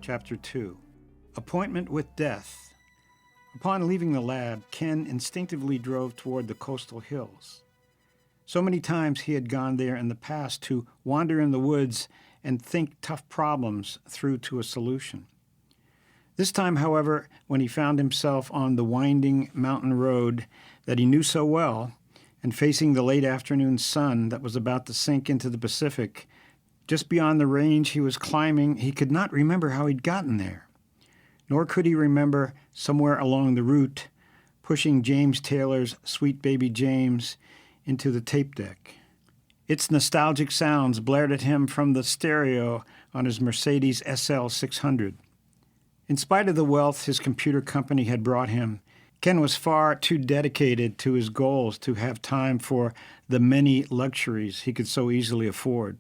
Chapter 2. Appointment with Death. Upon leaving the lab, Ken instinctively drove toward the coastal hills. So many times he had gone there in the past to wander in the woods and think tough problems through to a solution. This time, however, when he found himself on the winding mountain road that he knew so well, and facing the late afternoon sun that was about to sink into the Pacific, just beyond the range he was climbing, he could not remember how he'd gotten there. Nor could he remember, somewhere along the route, pushing James Taylor's Sweet Baby James into the tape deck. Its nostalgic sounds blared at him from the stereo on his Mercedes SL 600. In spite of the wealth his computer company had brought him, Ken was far too dedicated to his goals to have time for the many luxuries he could so easily afford.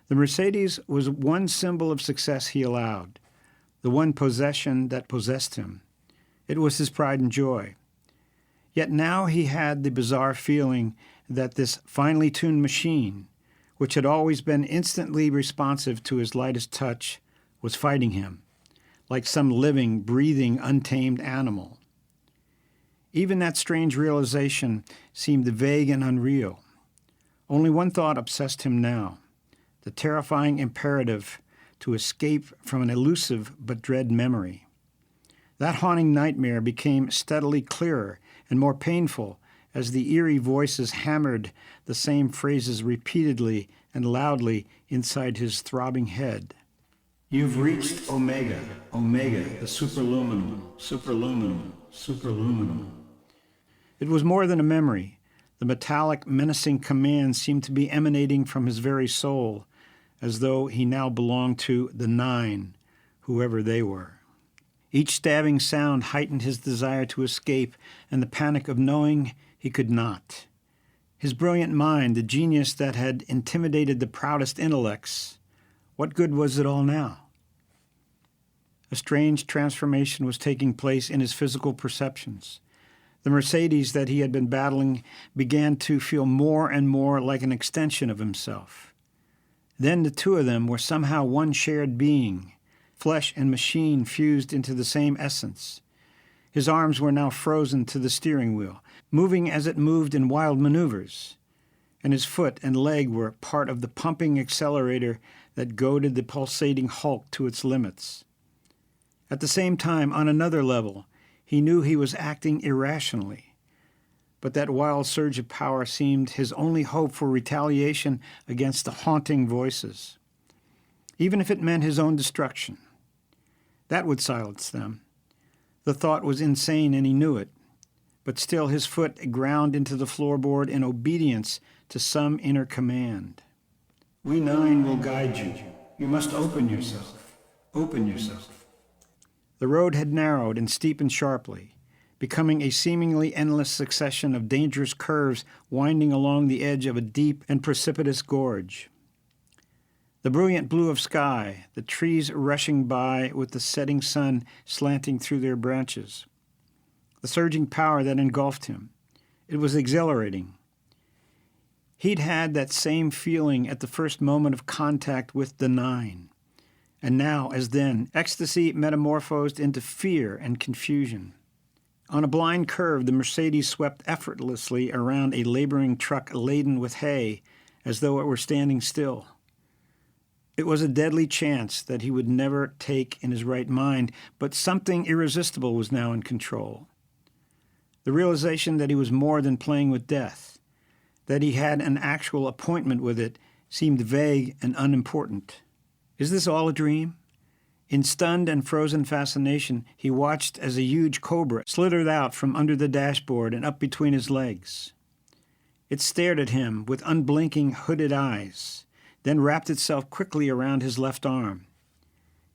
The Mercedes was one symbol of success he allowed, the one possession that possessed him. It was his pride and joy. Yet now he had the bizarre feeling that this finely tuned machine, which had always been instantly responsive to his lightest touch, was fighting him, like some living, breathing, untamed animal. Even that strange realization seemed vague and unreal. Only one thought obsessed him now, the terrifying imperative to escape from an elusive but dread memory. That haunting nightmare became steadily clearer and more painful as the eerie voices hammered the same phrases repeatedly and loudly inside his throbbing head. You've reached Omega, Omega, the superluminal, superluminal, superluminal. It was more than a memory. The metallic, menacing command seemed to be emanating from his very soul, as though he now belonged to the Nine, whoever they were. Each stabbing sound heightened his desire to escape and the panic of knowing he could not. His brilliant mind, the genius that had intimidated the proudest intellects, what good was it all now? A strange transformation was taking place in his physical perceptions. The Mercedes that he had been battling began to feel more and more like an extension of himself. Then the two of them were somehow one shared being, flesh and machine fused into the same essence. His arms were now frozen to the steering wheel, moving as it moved in wild maneuvers, and his foot and leg were part of the pumping accelerator that goaded the pulsating hulk to its limits. At the same time, on another level, he knew he was acting irrationally, but that wild surge of power seemed his only hope for retaliation against the haunting voices, even if it meant his own destruction. That would silence them. The thought was insane and he knew it, but still his foot ground into the floorboard in obedience to some inner command. We Nine will guide you. You must open yourself. Open yourself. The road had narrowed and steepened sharply, becoming a seemingly endless succession of dangerous curves winding along the edge of a deep and precipitous gorge. The brilliant blue of sky, the trees rushing by with the setting sun slanting through their branches, the surging power that engulfed him. It was exhilarating. He'd had that same feeling at the first moment of contact with the Nine, and now, as then, ecstasy metamorphosed into fear and confusion. On a blind curve, the Mercedes swept effortlessly around a laboring truck laden with hay, as though it were standing still. It was a deadly chance that he would never take in his right mind, but something irresistible was now in control. The realization that he was more than playing with death, that he had an actual appointment with it, seemed vague and unimportant. Is this all a dream? In stunned and frozen fascination, he watched as a huge cobra slithered out from under the dashboard and up between his legs. It stared at him with unblinking, hooded eyes, then wrapped itself quickly around his left arm.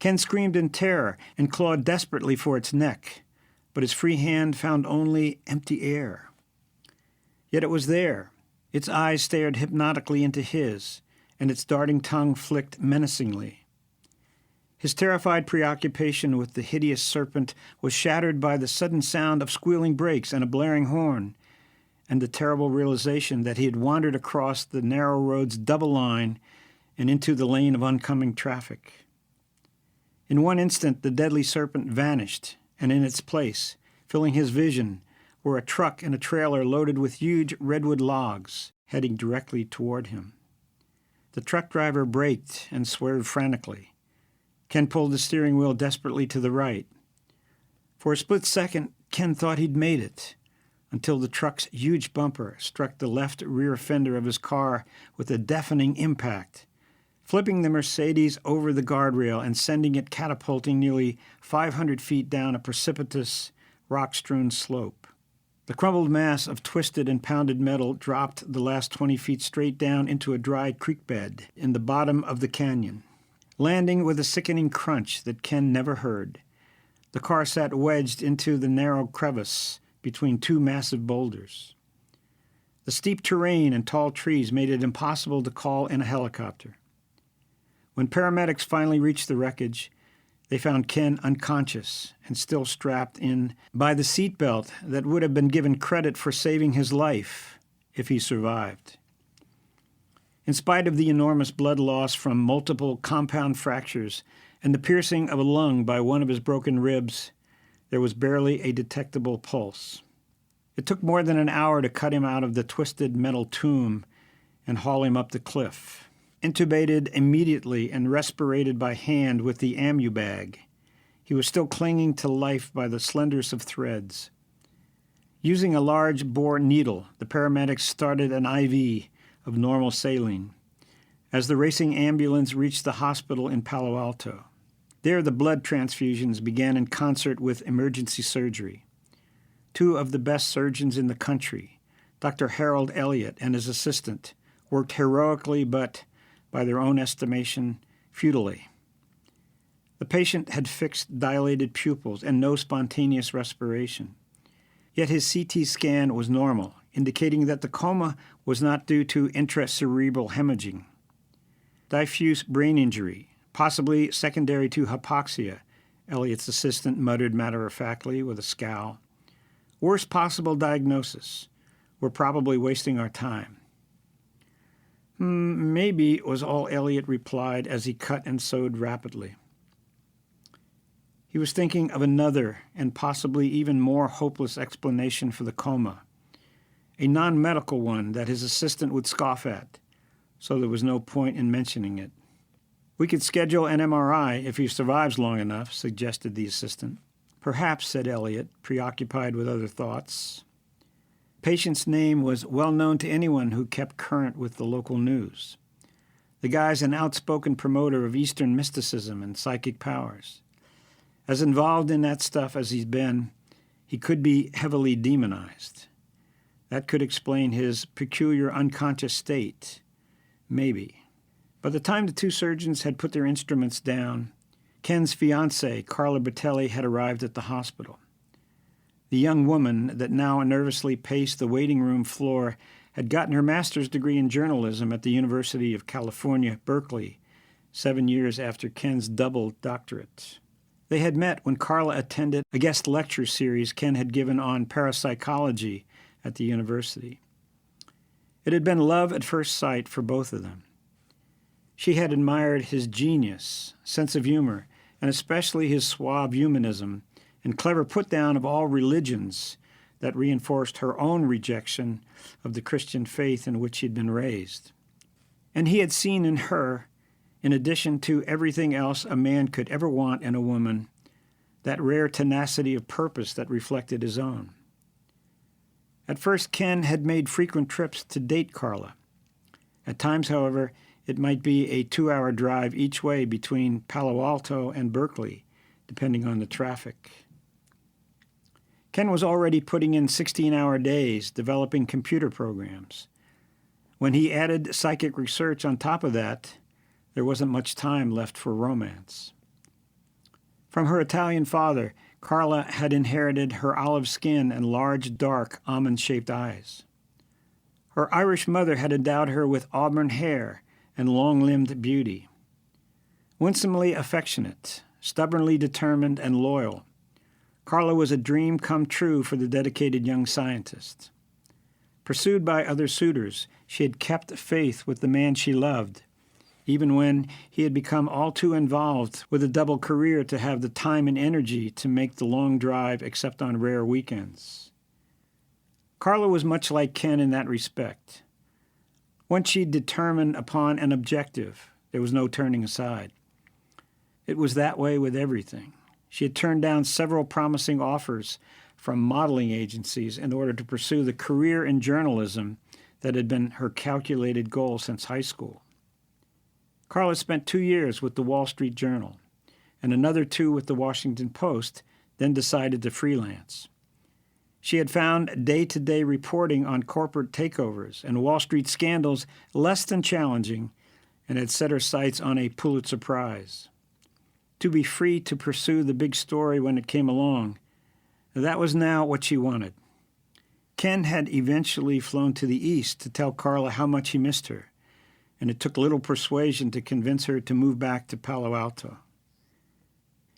Ken screamed in terror and clawed desperately for its neck, but his free hand found only empty air. Yet it was there. Its eyes stared hypnotically into his, and its darting tongue flicked menacingly. His terrified preoccupation with the hideous serpent was shattered by the sudden sound of squealing brakes and a blaring horn, and the terrible realization that he had wandered across the narrow road's double line and into the lane of oncoming traffic. In one instant, the deadly serpent vanished, and in its place, filling his vision, were a truck and a trailer loaded with huge redwood logs, heading directly toward him. The truck driver braked and swerved frantically. Ken pulled the steering wheel desperately to the right. For a split second, Ken thought he'd made it, until the truck's huge bumper struck the left rear fender of his car with a deafening impact, flipping the Mercedes over the guardrail and sending it catapulting nearly 500 feet down a precipitous, rock-strewn slope. The crumbled mass of twisted and pounded metal dropped the last 20 feet straight down into a dry creek bed in the bottom of the canyon. Landing with a sickening crunch that Ken never heard, the car sat wedged into the narrow crevice between two massive boulders. The steep terrain and tall trees made it impossible to call in a helicopter. When paramedics finally reached the wreckage, they found Ken unconscious and still strapped in by the seatbelt that would have been given credit for saving his life if he survived. In spite of the enormous blood loss from multiple compound fractures and the piercing of a lung by one of his broken ribs, there was barely a detectable pulse. It took more than an hour to cut him out of the twisted metal tomb and haul him up the cliff. Intubated immediately and respirated by hand with the ammu bag, he was still clinging to life by the slenderest of threads. Using a large bore needle, the paramedics started an IV of normal saline as the racing ambulance reached the hospital in Palo Alto. There, the blood transfusions began in concert with emergency surgery. Two of the best surgeons in the country, Dr. Harold Elliott and his assistant, worked heroically but, by their own estimation, futilely. The patient had fixed dilated pupils and no spontaneous respiration. Yet his CT scan was normal, indicating that the coma was not due to intracerebral hemorrhaging. Diffuse brain injury, possibly secondary to hypoxia, Elliott's assistant muttered matter-of-factly with a scowl. Worst possible diagnosis. We're probably wasting our time. Maybe, was all Elliott replied as he cut and sewed rapidly. He was thinking of another and possibly even more hopeless explanation for the coma, a non-medical one that his assistant would scoff at, so there was no point in mentioning it. We could schedule an MRI if he survives long enough, suggested the assistant. Perhaps, said Elliott, preoccupied with other thoughts. Patient's name was well known to anyone who kept current with the local news. The guy's an outspoken promoter of Eastern mysticism and psychic powers. As involved in that stuff as he's been, he could be heavily demonized. That could explain his peculiar unconscious state. Maybe. By the time the two surgeons had put their instruments down, Ken's fiancée, Carla Bertelli, had arrived at the hospital. The young woman that now nervously paced the waiting room floor had gotten her master's degree in journalism at the University of California, Berkeley, 7 years after Ken's double doctorate. They had met when Carla attended a guest lecture series Ken had given on parapsychology at the university. It had been love at first sight for both of them. She had admired his genius, sense of humor, and especially his suave humanism and clever put-down of all religions that reinforced her own rejection of the Christian faith in which she'd been raised. And he had seen in her, in addition to everything else a man could ever want in a woman, that rare tenacity of purpose that reflected his own. At first, Ken had made frequent trips to date Carla. At times, however, it might be a 2-hour drive each way between Palo Alto and Berkeley, depending on the traffic. Ken was already putting in 16-hour days developing computer programs. When he added psychic research on top of that, there wasn't much time left for romance. From her Italian father, Carla had inherited her olive skin and large, dark, almond-shaped eyes. Her Irish mother had endowed her with auburn hair and long-limbed beauty. Winsomely affectionate, stubbornly determined, and loyal, Carla was a dream come true for the dedicated young scientist. Pursued by other suitors, she had kept faith with the man she loved, even when he had become all too involved with a double career to have the time and energy to make the long drive except on rare weekends. Carla was much like Ken in that respect. Once she'd determined upon an objective, there was no turning aside. It was that way with everything. She had turned down several promising offers from modeling agencies in order to pursue the career in journalism that had been her calculated goal since high school. Carla spent 2 years with the Wall Street Journal and another 2 with the Washington Post, then decided to freelance. She had found day-to-day reporting on corporate takeovers and Wall Street scandals less than challenging and had set her sights on a Pulitzer Prize. To be free to pursue the big story when it came along, that was now what she wanted. Ken had eventually flown to the East to tell Carla how much he missed her, and it took little persuasion to convince her to move back to Palo Alto.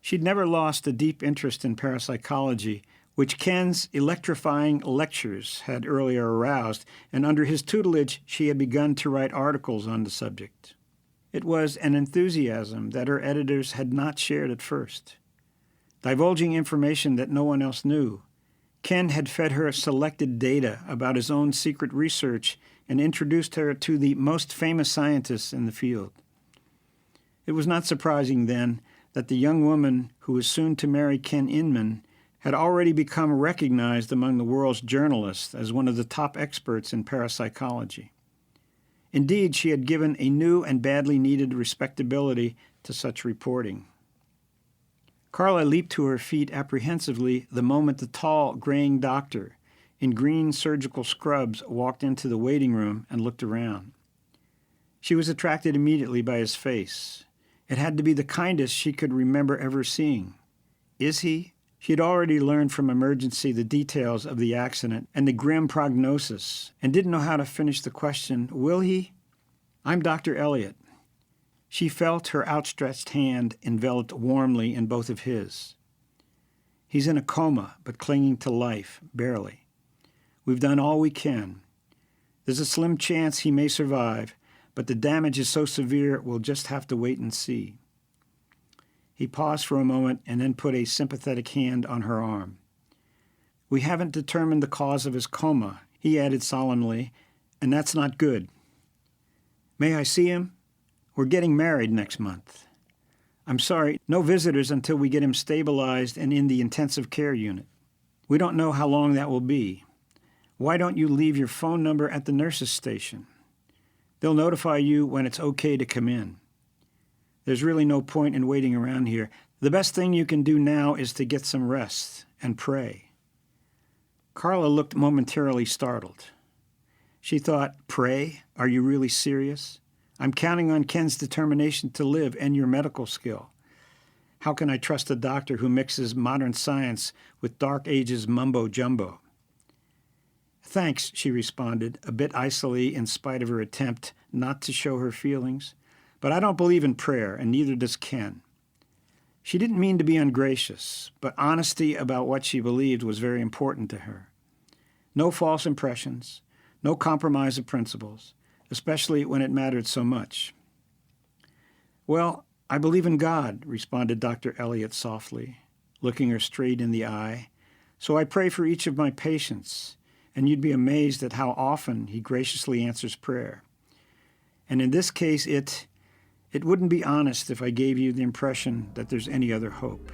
She'd never lost a deep interest in parapsychology, which Ken's electrifying lectures had earlier aroused, and under his tutelage she had begun to write articles on the subject. It was an enthusiasm that her editors had not shared at first. Divulging information that no one else knew, Ken had fed her selected data about his own secret research and introduced her to the most famous scientists in the field. It was not surprising, then, that the young woman who was soon to marry Ken Inman had already become recognized among the world's journalists as one of the top experts in parapsychology. Indeed, she had given a new and badly needed respectability to such reporting. Carla leaped to her feet apprehensively the moment the tall, graying doctor in green surgical scrubs walked into the waiting room and looked around. She was attracted immediately by his face. It had to be the kindest she could remember ever seeing. Is he? She had already learned from emergency the details of the accident and the grim prognosis, and didn't know how to finish the question, will he? I'm Dr. Elliot. She felt her outstretched hand enveloped warmly in both of his. He's in a coma, but clinging to life, barely. We've done all we can. There's a slim chance he may survive, but the damage is so severe we'll just have to wait and see. He paused for a moment and then put a sympathetic hand on her arm. We haven't determined the cause of his coma, he added solemnly, and that's not good. May I see him? We're getting married next month. I'm sorry, no visitors until we get him stabilized and in the intensive care unit. We don't know how long that will be. Why don't you leave your phone number at the nurse's station? They'll notify you when it's okay to come in. There's really no point in waiting around here. The best thing you can do now is to get some rest and pray. Carla looked momentarily startled. She thought, pray? Are you really serious? I'm counting on Ken's determination to live and your medical skill. How can I trust a doctor who mixes modern science with Dark Ages mumbo-jumbo? Thanks, she responded, a bit icily in spite of her attempt not to show her feelings. But I don't believe in prayer, and neither does Ken. She didn't mean to be ungracious, but honesty about what she believed was very important to her. No false impressions, no compromise of principles, especially when it mattered so much. Well, I believe in God, responded Dr. Elliot softly, looking her straight in the eye. So I pray for each of my patients, and you'd be amazed at how often he graciously answers prayer. And in this case, it wouldn't be honest if I gave you the impression that there's any other hope.